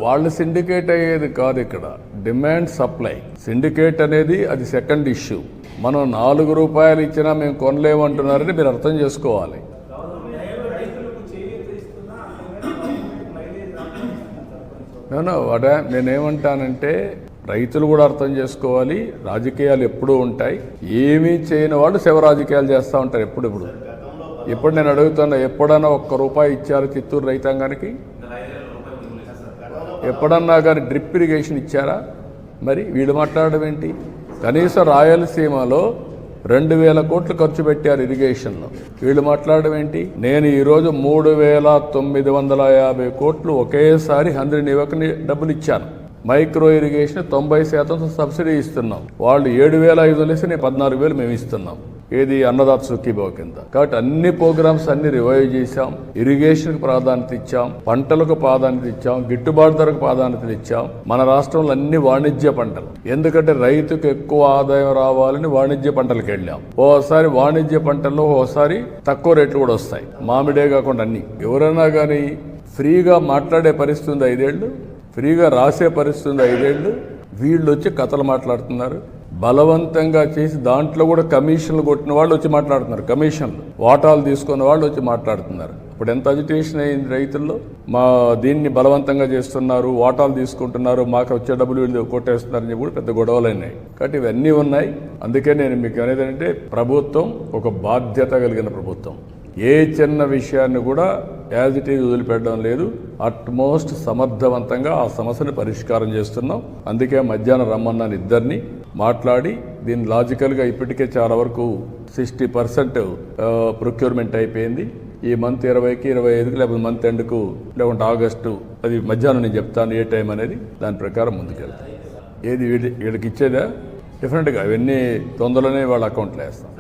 వాళ్ళు సిండికేట్ అయ్యేది కాదు. ఇక్కడ డిమాండ్ సప్లై. సిండికేట్ అనేది అది సెకండ్ ఇష్యూ. మనం 4 రూపాయలు ఇచ్చినా మేము కొనలేమంటున్నారని మీరు అర్థం చేసుకోవాలి. నేనేమంటానంటే రైతులు కూడా అర్థం చేసుకోవాలి. రాజకీయాలు ఎప్పుడూ ఉంటాయి. ఏమీ చేయని వాళ్ళు శివ రాజకీయాలు చేస్తూ ఉంటారు ఎప్పుడు నేను అడుగుతున్నా, ఎప్పుడన్నా ₹1 ఇచ్చారు చిత్తూరు రైతాంగానికి? ఎప్పుడన్నా కానీ డ్రిప్ ఇరిగేషన్ ఇచ్చారా? మరి వీళ్ళు మాట్లాడడం ఏంటి? కనీసం రాయలసీమలో 2,000 కోట్లు ఖర్చు పెట్టారు ఇరిగేషన్లో. వీళ్ళు మాట్లాడడం ఏంటి? నేను ఈరోజు 3,950 కోట్లు ఒకేసారి 100 యువకుని డబ్బులు ఇచ్చాను. మైక్రో ఇరిగేషన్ 90% సబ్సిడీ ఇస్తున్నాం. వాళ్ళు 7,500 ఇస్తే నేను 14,000 మేము ఇస్తున్నాం. ఏది అన్నదాత సుఖీభావ కింద. కాబట్టి అన్ని ప్రోగ్రామ్స్ అన్ని రివైవ్ చేశాం. ఇరిగేషన్కి ప్రాధాన్యత ఇచ్చాం, పంటలకు ప్రాధాన్యత ఇచ్చాం, గిట్టుబాటు ధరకు ప్రాధాన్యత ఇచ్చాం. మన రాష్ట్రంలో అన్ని వాణిజ్య పంటలు, ఎందుకంటే రైతుకు ఎక్కువ ఆదాయం రావాలని వాణిజ్య పంటలకు వెళ్ళాం. ఓసారి వాణిజ్య పంటల్లో ఓసారి తక్కువ రేట్లు కూడా వస్తాయి. మామిడే కాకుండా అన్ని. ఎవరైనా కానీ ఫ్రీగా మాట్లాడే పరిస్థితి ఉంది 5 ఏళ్ళు, ఫ్రీగా రాసే పరిస్థితి ఉంది 5 ఏళ్ళు. వీళ్ళు వచ్చి కథలు మాట్లాడుతున్నారు. బలవంతంగా చేసి దాంట్లో కూడా కమిషన్లు కొట్టిన వాళ్ళు వచ్చి మాట్లాడుతున్నారు. కమిషన్లు వాటాలు తీసుకున్న వాళ్ళు వచ్చి మాట్లాడుతున్నారు. ఇప్పుడు ఎంత అజిటేషన్ అయింది రైతుల్లో. మా దీన్ని బలవంతంగా చేస్తున్నారు, వాటాలు తీసుకుంటున్నారు, మాకు వచ్చే డబ్బులు వీళ్ళు కొట్టేస్తున్నారని కూడా పెద్ద గొడవలు అయినాయి. కాబట్టి ఇవన్నీ ఉన్నాయి. అందుకే నేను మీకు అనేది అంటే ప్రభుత్వం ఒక బాధ్యత కలిగిన ప్రభుత్వం. ఏ చిన్న విషయాన్ని కూడా యాజ్ ఇట్ ఈజ్ వదిలిపెట్టడం లేదు. అట్మోస్ట్ సమర్థవంతంగా ఆ సమస్యను పరిష్కారం చేస్తున్నాం. అందుకే మధ్యాహ్నం రమ్మన్నాను ఇద్దరిని మాట్లాడి దీన్ని లాజికల్గా ఇప్పటికే చాలా వరకు 60% ప్రొక్యూర్మెంట్ అయిపోయింది. ఈ మంత్ 20కి 25కి లేకపోతే మంత్ ఎండ్కు లేకుంటే ఆగస్టు, అది మధ్యాహ్నం నేను చెప్తాను ఏ టైం అనేది. దాని ప్రకారం ముందుకెళ్తాను. ఏది వీళ్ళకి ఇచ్చేదా డెఫినెట్గా అవన్నీ తొందరలోనే వాళ్ళ అకౌంట్లో వేస్తాం.